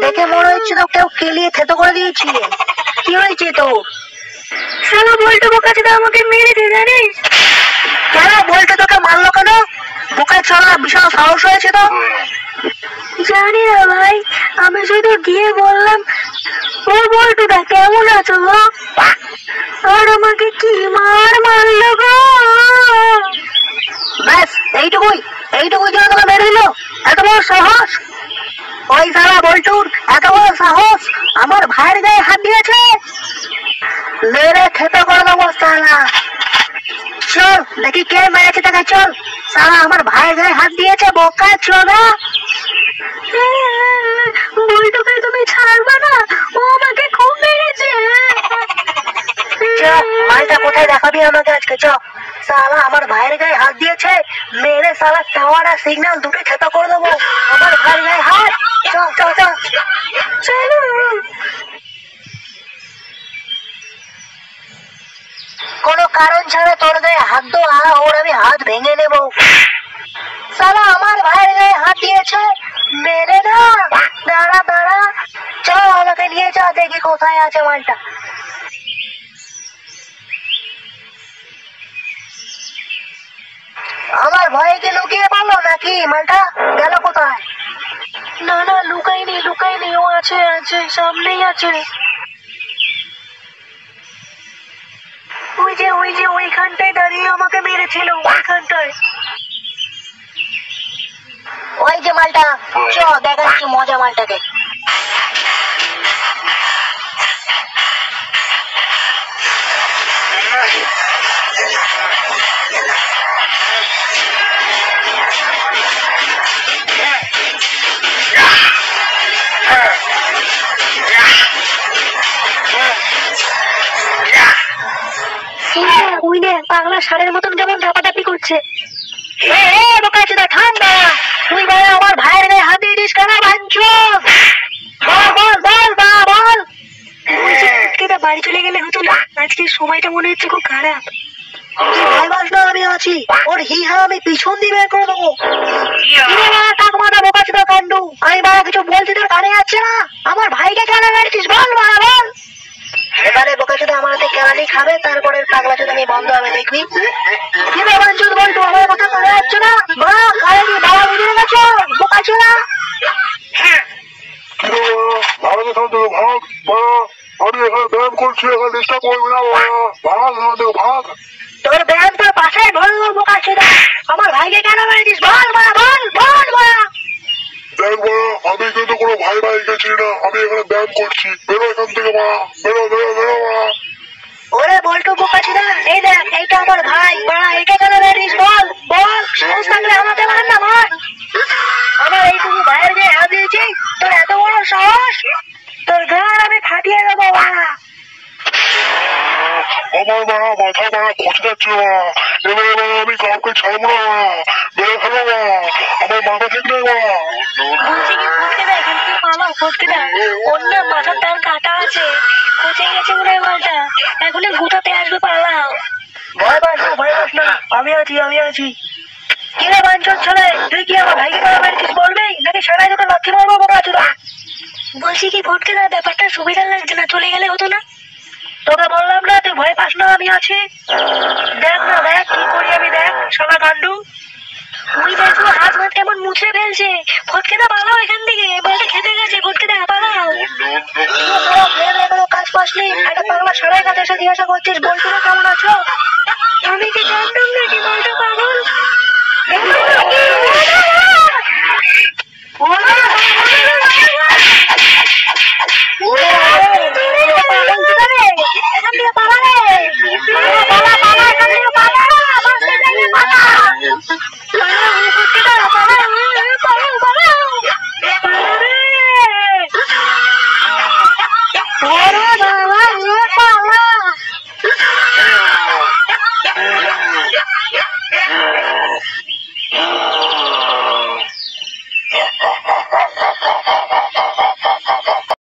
দেখে মনে হচ্ছে তো কেউ কেলিয়ে থেতো করে দিয়েছি। কি হয়েছে তো? শালা বল্টু বোকাচোদা আমাকে মেরেছে জানিস? কেন বলতে তোকে মারলো কেন? বোকা চলা বিশাল সাহস হয়েছে তো। জানি না ভাই, আমি শুধু গিয়ে বললাম ও বল্টুদা কেমন আছো গো, আর আমাকে কি মারলো গো। ব্যাস এইটুকুই জন্য তোকে মেরে দিল? এত বড় সাহস? ওই সারা বল্টুর এত বড় সাহস আমার ভাইয়ের গায়ে হাত দিয়েছে? মেরে থেতো করে দেবো সালা। চল দেখি কে মেরেছে তাকে, চল। সালা আমার ভাইয়ের গায়ে হাত দিয়েছে বোকা চোদা। বল্টুকে তুমি ছাড়বে না, ও আমাকে খুব মেরেছে। মালটা কোথায় দেখাবি আমাকে আজকে? চ সালা আমার ভাইয়ের গায়ে হাত দিয়েছে, মেরে সালা টাওয়ার আর সিগন্যাল দুটো থেতো করে দেবো। আমার ভাইয়ের গায়ে হাত, চল চল চল। কোনো কারণ ছাড়া তোর গায়ে হাত দো, ওর আমি হাত ভেঙে নেবো। সালা আমার ভাইয়ের গায়ে হাত দিয়েছে, মেরে না। দাঁড়া দাঁড়া, চল আমাকে নিয়ে যা, দেখি কোথায় আছে মালটা। আমার ভয়কে লুকিয়ে পারলো নাকি? মালটা গেল কোথায়? না না, লুকাইনি, ও আছে সামনেই আছে। ওই যে ওইখানটায় দাঁড়িয়ে আমাকে মেরেছিল, ওইখানটায়। ওই যে মালটা, চ দেখাচ্ছি মজা মালটাকে। ওই নে পাগলা ষাঁড়ের মতন কেমন ধাপাধাপি করছে। ঠান্ডা, তুই বলে আমার ভাইয়ের গায়ে হাত দিয়ে দিস কেন? বল। বাড়ি চলে গেলে হতো না? আজকে সময়টা মনে হচ্ছে খুব খারাপ। আমি আছি, ওর হিহা আমি পিছন দিয়ে বের করে দেবো। কান্ডু, আমি বাবা কিছু বলছি তোর কানে যাচ্ছে না? আমার ভাইকে কেন মেরেছিস বল বল। এবারে বোকা চোদা আমার হাতে কেরানি খাবে, তারপরে পাগলা চোদা আমি বন্ধ হবে, দেখবি। কি রে বাঞ্চুদ বলতো, আমার কথা কানে যাচ্ছে না? বাবা বুঝে গেছো বোকা চোদা। আমি এখানে ব্যায়াম করছি, এখানে ডিস্টার্ব করবি না। ভাগ তোর ব্যায়াম তোর পাশায় ধরবো বোকা চোদা। আমার ভাইকে কেন মেরেছিস বল বল। দেখ বড়া, আমি কিন্তু কোনো ভাই গেছি না, আমি এখানে ব্যায়াম করছি। বেরো এখান থেকে বড়া, বেরো বড়া। ওরে বল্টু বোকা চোদা, এই দেখ এইটা আমার ভাই, বড়া এটা কেন মেরেছিস বল। সাহস থাকলে আমাকে মার না, মার। আমার এইটুকু ভাইয়ের গায়ে হাত দিয়েছি, তোর এত বড় সাহস? তোর গান আমি ফাটিয়ে দেবো বড়া। আমার মাথা খোঁজ যাচ্ছে বড়া। এবার আমি কাউকে ছাড়বো না বড়া, বেরো ফেলো বড়া, আমার মাথা ঠিক নেই বড়া। বলছি কি ফটকেদা, এখান থেকে পালাও ফটকেদা, অন্য মাথার তার কাটা আছে, খোঁচে গেছে মনে হয় মালটা, এখন গুটাতে আসবে, পালাও। ভয় পাস না, আমি আছি। কি রে বাঞ্চল ছেলে, তুই কি আমার ভাইকে কেন মেরেছিস বলবি, নাকি সেটাই তোকে লাথি মারবো বোকা চোদা? বলছি কি ফটকেদা, ব্যাপারটা সুবিধা লাগছে না, চলে গেলে হতো না? তোকে বললাম না তুই ভয় পাস না, আমি আছি। দেখ কি করি আমি, দেখ শালা কান্ডু। ওই দেখো হাত কেমন মুছে ফেলছে। ফটকেদা পালাও এখান থেকে, বলটা খেতে গেছে, ফটকেদা পালাও। কাজ পাসনি, একটা পাগলা সারাই কাছে এসে জিজ্ঞাসা করছিস বল